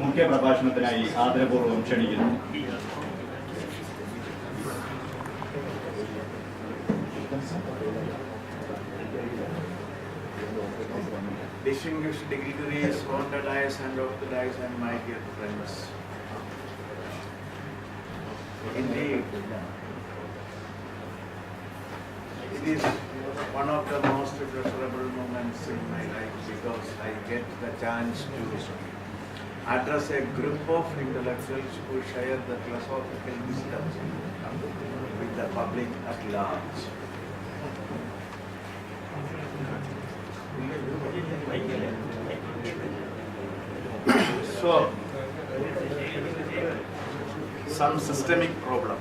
മുഖ്യ പ്രഭാഷണത്തിനായി ആദരപൂർവ്വം ക്ഷണിക്കുന്നു. Distinguished dignitaries on the dais and off the dais, and my dear friends. Indeed, it is one of the most pleasurable moments in my life because I get the chance to address a group of intellectuals who share the philosophical wisdom with the public at large. So, some systemic problem.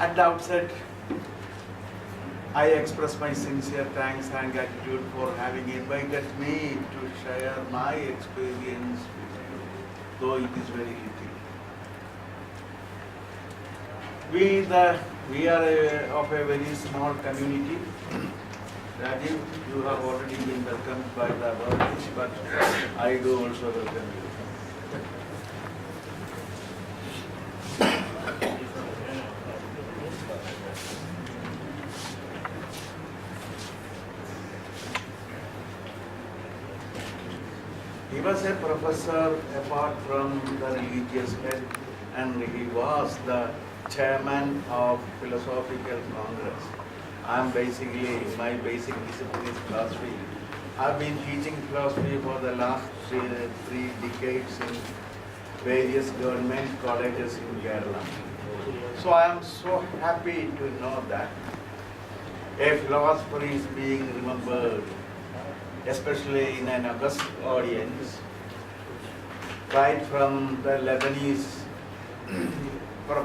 At the outset, I express my sincere thanks and gratitude for having invited me to share my experience with you, though it is very little. We are of a very small community. Rajiv, you have already been welcomed by the world, but I do also welcome you. He was a professor apart from the religious head, and he was the chairman of Philosophical Congress. My basic discipline is philosophy. I've been teaching philosophy for the last three decades in various government colleges in Kerala. So I am so happy to know that a philosopher is being remembered, especially in an august audience, right from the Lebanese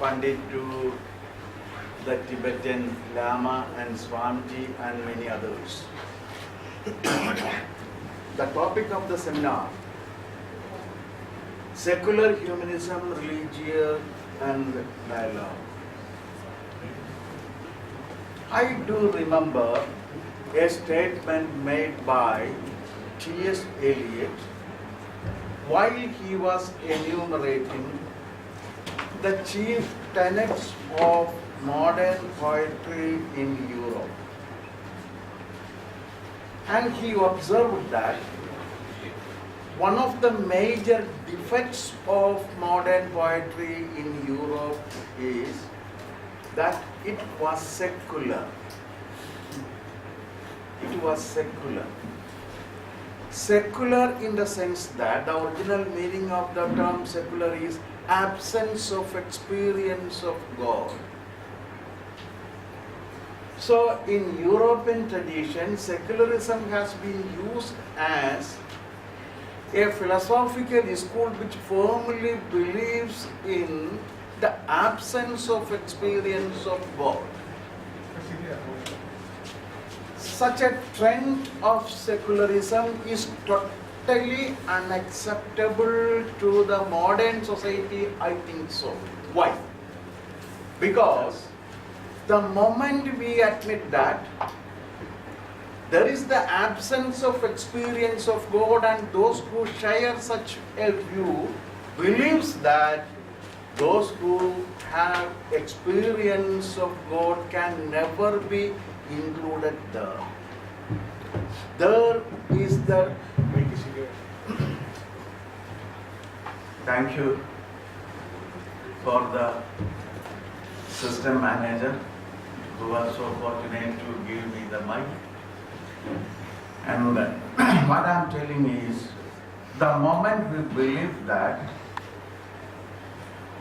Pandit to the Tibetan Lama and Swamiji and many others. The topic of the seminar: secular humanism, religion and dialogue. I do remember a statement made by T.S. Eliot while he was enumerating the chief tenets of modern poetry in Europe. And he observed that one of the major defects of modern poetry in Europe is that it was secular. It was secular. Secular in the sense that the original meaning of the term secular is absence of experience of God. So in European tradition, secularism has been used as a philosophical school which firmly believes in the absence of experience of God. Such a trend of secularism is totally unacceptable to the modern society, I think so. Why? Because the moment we admit that there is the absence of experience of God, and those who share such a view believes that those who have experience of God can never be included there. There is the thank you for the system manager who was so fortunate to give me the mic. And what I am telling is, the moment we believe that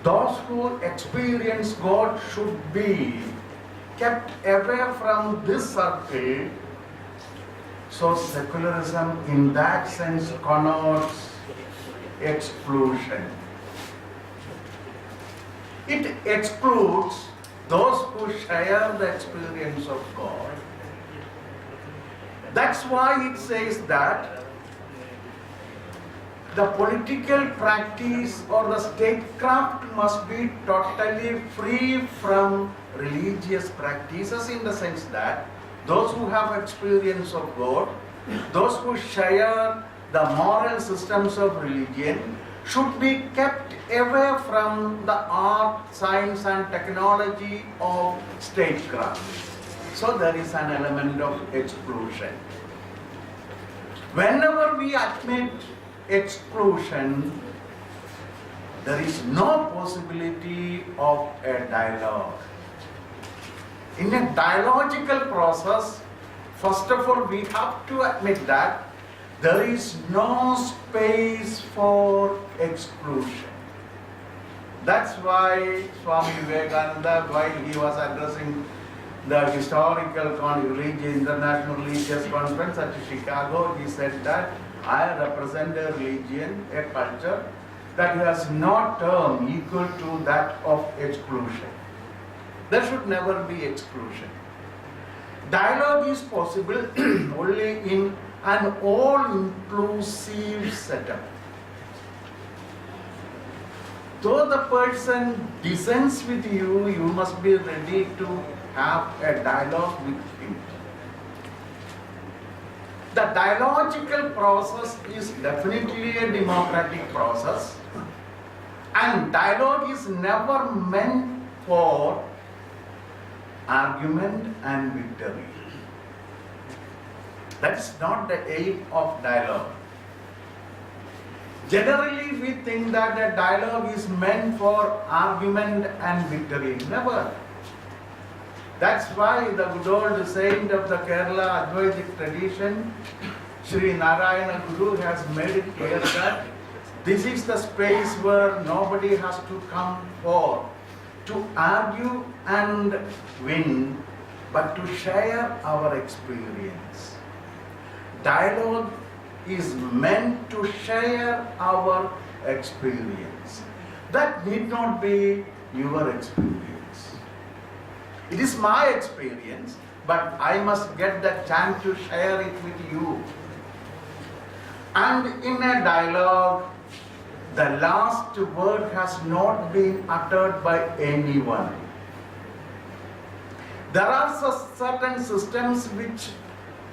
those who experience God should be kept away from this circle, so secularism in that sense connotes exclusion. It excludes those who share the experience of God. That's why it says that the political practice or the statecraft must be totally free from religious practices, in the sense that those who have experience of God those who share the moral systems of religion should be kept away from the art, science and technology of statecraft. So there is an element of exclusion. Whenever we admit exclusion, there is no possibility of a dialogue. In a dialogical process, first of all, we have to admit that there is no space for exclusion. That's why Swami Vivekananda, while he was addressing the International Religious Conference at Chicago, he said that I represent a religion, a culture that has no term equal to that of exclusion. There should never be exclusion. Dialogue is possible only in an all-inclusive setup. Though the person dissents with you, you must be ready to have a dialogue with him. The dialogical process is definitely a democratic process, and dialogue is never meant for argument and victory. That's not the aim of dialogue. Generally, we think that a dialogue is meant for argument and victory. Never. That's why the good old saint of the Kerala Advaitic tradition, Sri Narayana Guru, has made it clear that this is the space where nobody has to come forth to argue and win, but to share our experience. Dialogue is meant to share our experience. That need not be your experience. It is my experience, but I must get the chance to share it with you. And in a dialogue, the last word has not been uttered by anyone. There are certain systems which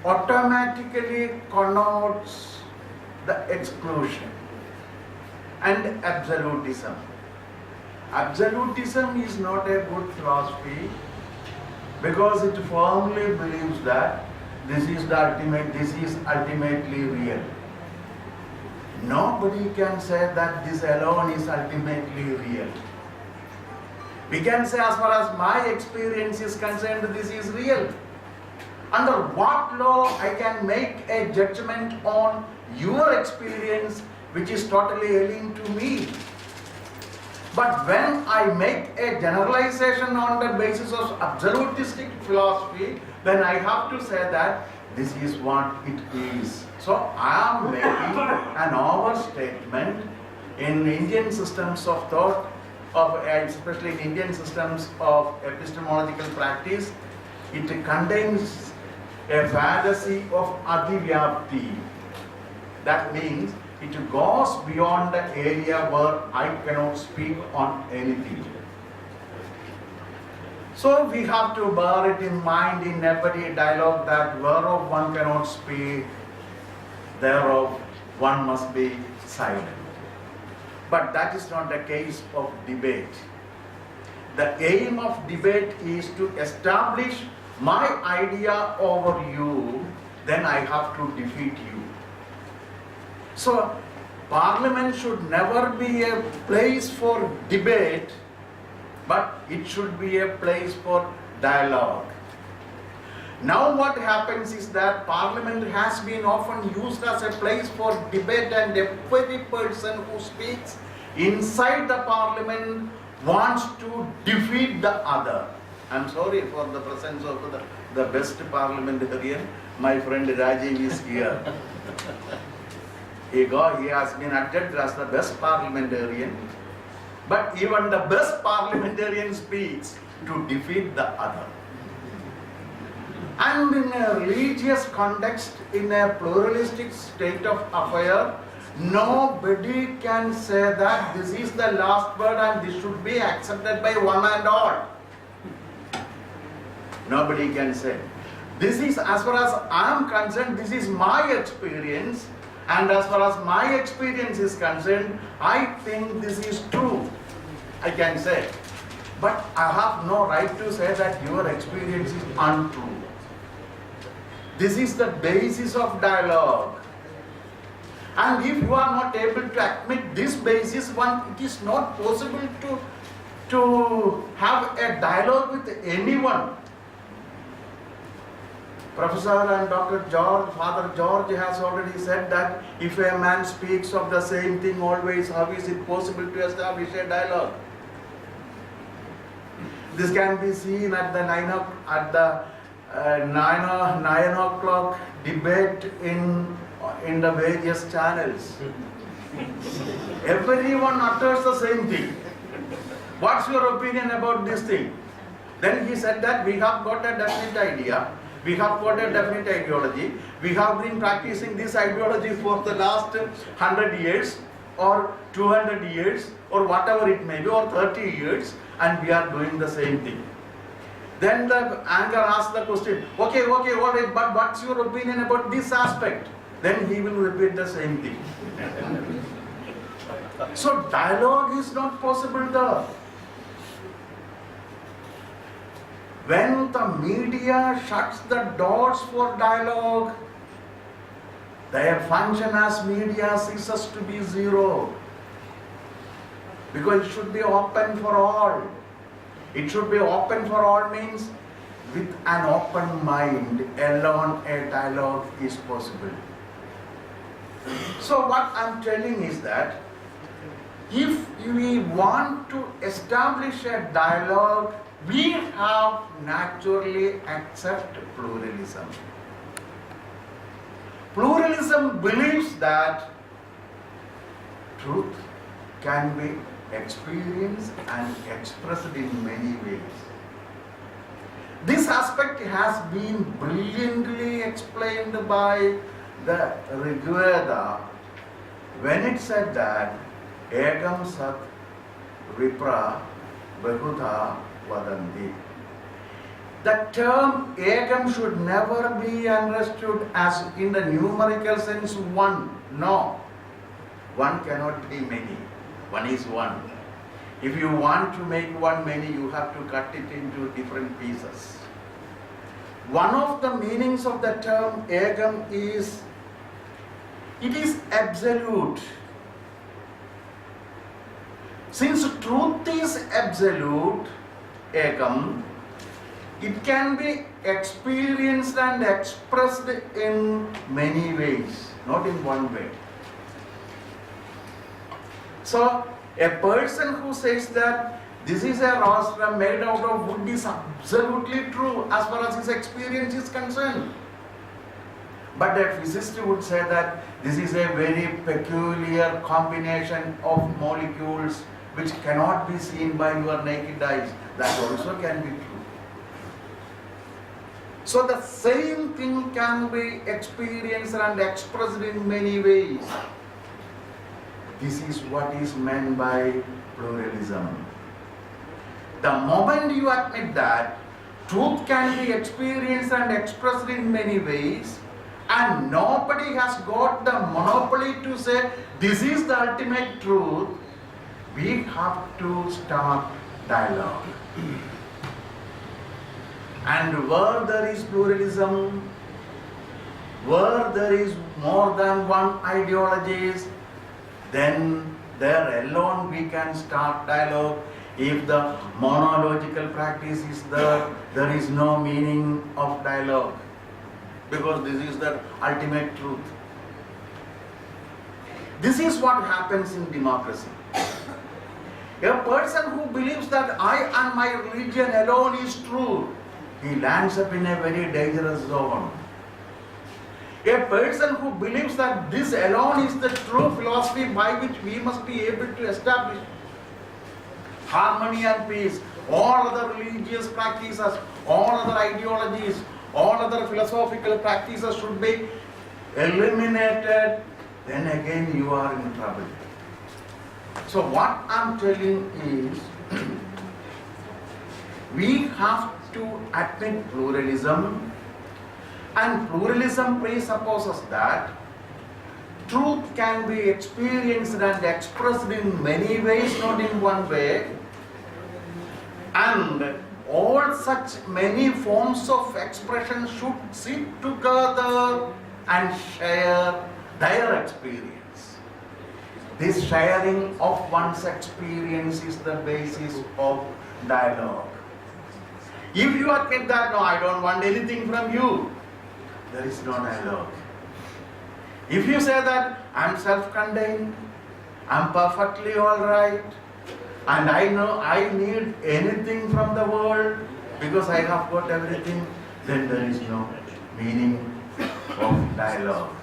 automatically connotes the exclusion and absolutism. Absolutism is not a good philosophy because it firmly believes that this is ultimately real. Nobody can say that this alone is ultimately real. We can say, as far as my experience is concerned, this is real. Under what law I can make a judgment on your experience which is totally alien to me? But when I make a generalization on the basis of absolutistic philosophy, then I have to say that this is what it is. So I am making an overstatement in Indian systems of thought, especially in Indian systems of epistemological practice. It contains a fallacy of adivyapti. That means it goes beyond the area where I cannot speak on anything. So we have to bear it in mind in every dialogue that whereof one cannot speak, thereof one must be silent. But that is not the case of debate. The aim of debate is to establish my idea over you, then I have to defeat you. So Parliament should never be a place for debate, but it should be a place for dialogue. Now what happens is that Parliament has been often used as a place for debate, and every person who speaks inside the Parliament wants to defeat the other. I'm sorry for the presence of the best parliamentarian. My friend Rajiv is here. He has been adjudged as the best parliamentarian. But even the best parliamentarian speaks to defeat the other. And in a religious context, in a pluralistic state of affair, nobody can say that this is the last word and this should be accepted by one and all. Nobody can say. This is, as far as I am concerned, this is my experience, and as far as my experience is concerned, I think this is true, I can say. But I have no right to say that your experience is untrue. This is the basis of dialogue. And if you are not able to admit this basis, it is not possible to have a dialogue with anyone. Professor and Dr. George, Father George has already said that if a man speaks of the same thing always, how is it possible to establish a dialogue? This can be seen at the 9 o'clock debate in the various channels. Everyone utters the same thing. What's your opinion about this thing? Then he said that we have got a definite idea. We have got a definite ideology. We have been practicing this ideology for the last 100 years or 200 years or whatever it may be, or 30 years, and we are doing the same thing. Then the anchor asks the question, okay, all right, but what's your opinion about this aspect? Then he will repeat the same thing. So dialogue is not possible there. When the media shuts the doors for dialogue, their function as media ceases to be zero. Because it should be open for all. It should be open for all means with an open mind alone a dialogue is possible. So what I'm telling is that if we want to establish a dialogue, we have naturally accept pluralism. Pluralism believes that truth can be experienced and expressed in many ways. This aspect has been brilliantly explained by the Rigveda when it said that Ekam Sat Vipra Bahudha Vadanti. The term Ekam should never be understood as in the numerical sense one. No. One cannot be many. One is one. If you want to make one many, you have to cut it into different pieces. One of the meanings of the term Ekam is, it is absolute. Since truth is absolute, Ekam, it can be experienced and expressed in many ways, not in one way. So, a person who says that this is a rostra made out of wood is absolutely true as far as his experience is concerned. But a physicist would say that this is a very peculiar combination of molecules which cannot be seen by your naked eyes. That also can be true. So the same thing can be experienced and expressed in many ways. This is what is meant by pluralism. The moment you admit that truth can be experienced and expressed in many ways, and nobody has got the monopoly to say this is the ultimate truth, we have to start dialogue. And where there is pluralism, where there is more than one ideologies, then there alone we can start dialogue. If the monological practice is there, there is no meaning of dialogue, because this is the ultimate truth. This is what happens in democracy. A person who believes that I and my religion alone is true, he lands up in a very dangerous zone. A person who believes that this alone is the true philosophy by which we must be able to establish harmony and peace, all other religious practices, all other ideologies, all other philosophical practices should be eliminated, then again you are in trouble. So what I'm telling is, we have to admit pluralism, And pluralism presupposes that truth can be experienced and expressed in many ways, not in one way. And all such many forms of expression should sit together and share their experience. This sharing of one's experience is the basis of dialogue. If you admit that, no, I don't want anything from you, there is no dialogue. If you say that I'm self-contained, I'm perfectly alright, and I know I need anything from the world because I have got everything, then there is no meaning of dialogue.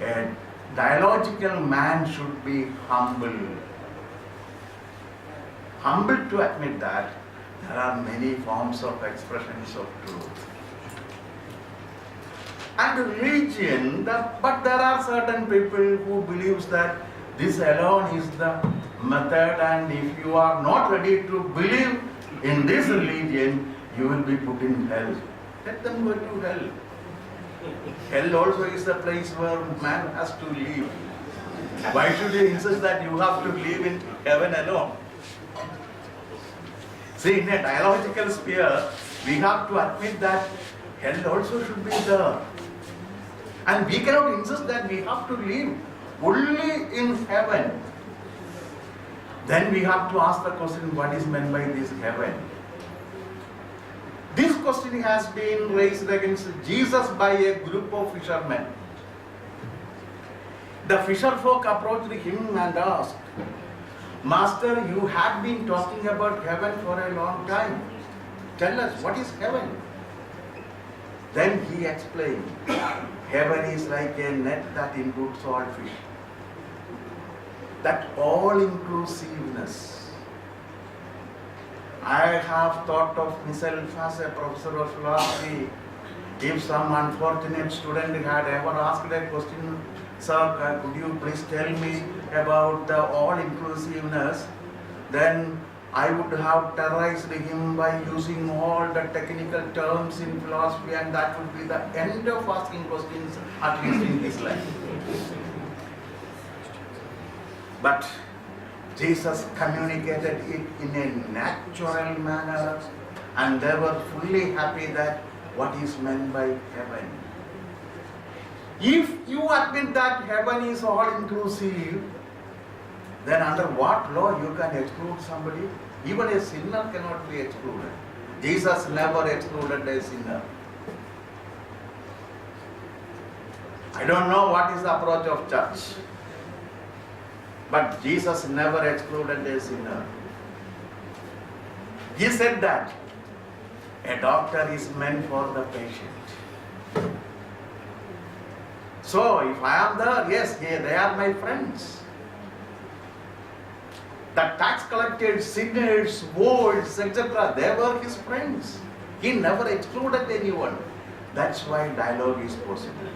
A dialogical man should be humble. Humble to admit that there are many forms of expressions of truth. And religion, but there are certain people who believes that this alone is the method, and if you are not ready to believe in this religion, you will be put in hell. Let them go to hell. Hell also is a place where man has to live. Why should you insist that you have to live in heaven alone? See, in a dialogical sphere, we have to admit that hell also should be there. And we cannot insist that we have to live only in heaven. Then we have to ask the question, what is meant by this heaven? This question has been raised against Jesus by a group of fishermen. The fisherfolk approached him and asked, Master, you have been talking about heaven for a long time. Tell us, what is heaven? Then he explained, heaven is like a net that includes all fish. That all-inclusiveness. I have thought of myself as a professor of philosophy. If some unfortunate student had ever asked a question, sir, could you please tell me about the all-inclusiveness, then I would have terrorized him by using all the technical terms in philosophy, and that would be the end of asking questions, at least in this life. But Jesus communicated it in a natural manner, and they were fully happy that what is meant by heaven. If you admit that heaven is all-inclusive, then under what law you can exclude somebody? Even a sinner cannot be excluded. Jesus never excluded a sinner. I don't know what is the approach of church, but Jesus never excluded a sinner. He said that a doctor is meant for the patient. So if I am there, yes, they are my friends. The tax collectors, sinners, wolves, etc., they were his friends. He never excluded anyone. That's why dialogue is possible.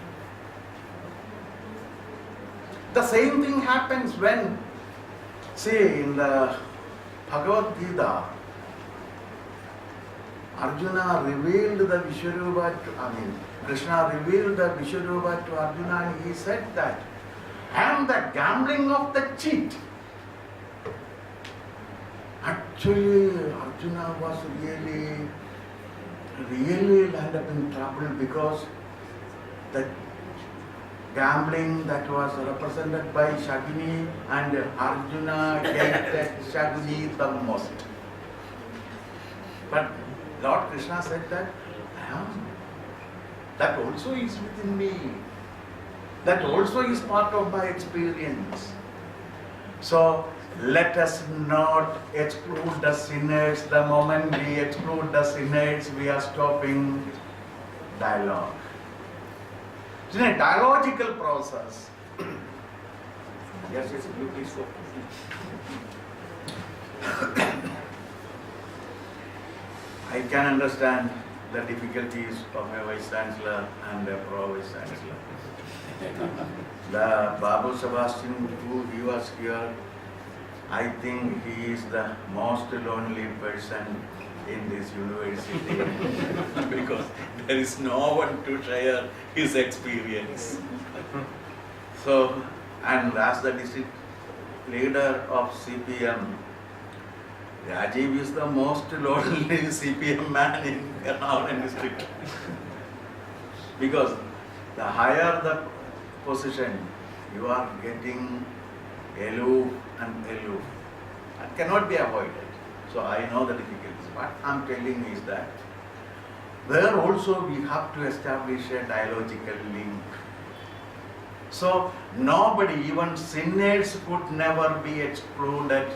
The same thing happens when, see, in the Bhagavad Gita, Arjuna revealed the Vishwarupa Krishna revealed the Vishwarupa to Arjuna, and he said that, I am the gambling of the cheat. Actually, Arjuna was really landed up in trouble because the gambling that was represented by Shagini, and Arjuna hated Shagini the most. But Lord Krishna said that, that also is within me. That also is part of my experience. So let us not exclude the sinners. The moment we exclude the sinners, we are stopping dialogue. It's a dialogical process. Yes, you please go. I can understand the difficulties of a vice chancellor and a pro-vice chancellor. The Babu Sebastian, who he was here, I think he is the most lonely person in this university because there is no one to share his experience. So, and as the district leader of CPM, Rajiv is the most lonely CPM man in our district. Because the higher the position, you are getting aloof and aloof. That cannot be avoided. So I know the difficulties. What I'm telling is that there also we have to establish a dialogical link. So nobody, even sinners, could never be excluded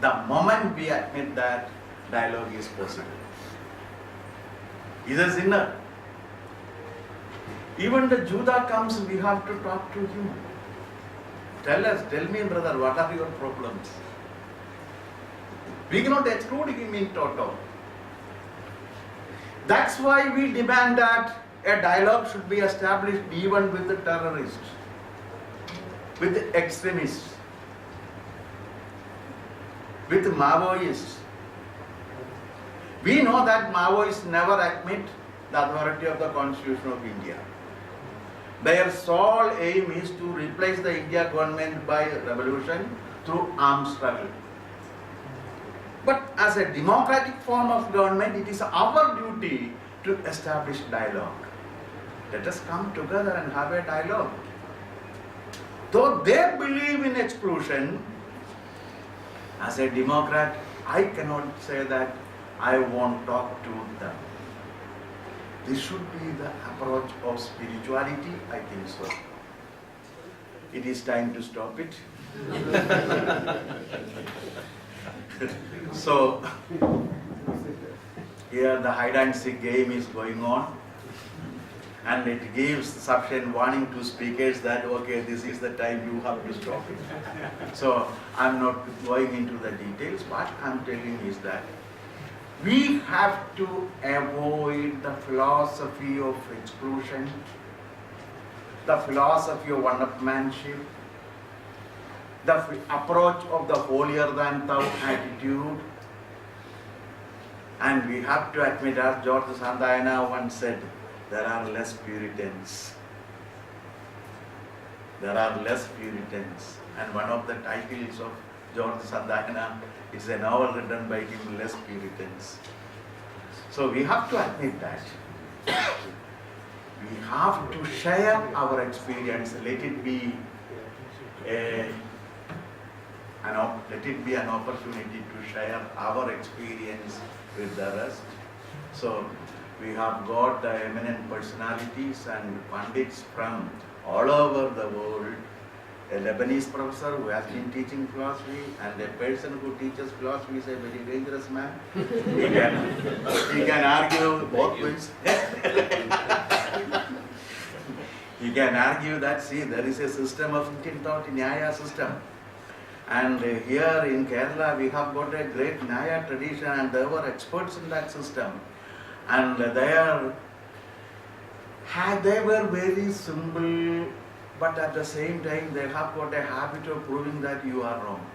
the moment we admit that dialogue is possible. He's a sinner. Even the Judah comes, we have to talk to him. Tell me, brother, what are your problems? We cannot exclude him in toto. That's why we demand that a dialogue should be established even with the terrorists, with the extremists, with the Maoists. We know that Maoists never admit the authority of the Constitution of India. Their sole aim is to replace the India government by revolution through armed struggle. But as a democratic form of government, it is our duty to establish dialogue. Let us come together and have a dialogue. Though they believe in exclusion, as a Democrat, I cannot say that I won't talk to them. This should be the approach of spirituality, I think so. It is time to stop it. So, here the hide and seek game is going on, and it gives sufficient warning to speakers that, okay, this is the time you have to stop it. So, I'm not going into the details. What I'm telling is that we have to avoid the philosophy of exclusion, the philosophy of one-upmanship, the approach of the holier than thou attitude. And we have to admit, as George Santayana once said, there are less Puritans. There are less Puritans. And one of the titles of George Santayana is a novel written by him, Less Puritans. So we have to admit that. We have to share our experience. Let it be an opportunity to share our experience with the rest. So we have got the eminent personalities and pundits from all over the world. A Lebanese professor who has been teaching philosophy, and a person who teaches philosophy is a very dangerous man. He can argue both ways. He can argue that, see, there is a system of Indian thought, Nyaya system. And here in Kerala, we have got a great Nyaya tradition, and there were experts in that system. And they were very simple, but at the same time, they have got a habit of proving that you are wrong.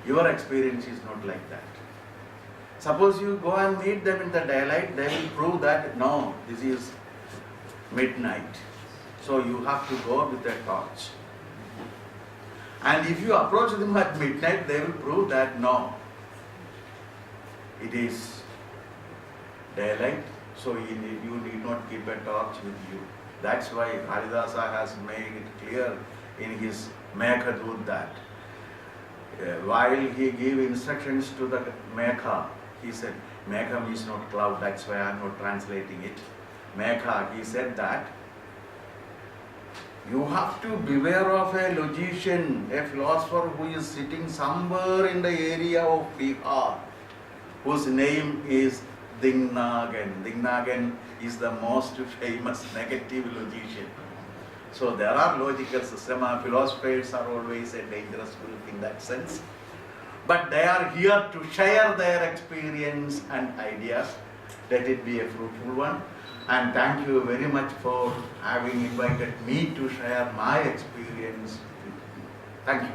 Your experience is not like that. Suppose you go and meet them in the daylight, they will prove that, no, this is midnight. So you have to go with a torch. And if you approach them at midnight, they will prove that, no, it is daylight, so you need not keep a torch with you. That's why Haridasa has made it clear in his Meghadut that while he gave instructions to the Megha, he said, Megha means not cloud, that's why I am not translating it. Megha, he said that you have to beware of a logician, a philosopher who is sitting somewhere in the area of Bihar, whose name is Dingnagan. Dingnagan is the most famous negative logician. So there are logical systems. Philosophers are always a dangerous group in that sense. But they are here to share their experience and ideas. Let it be a fruitful one. And thank you very much for having invited me to share my experience with you. Thank you.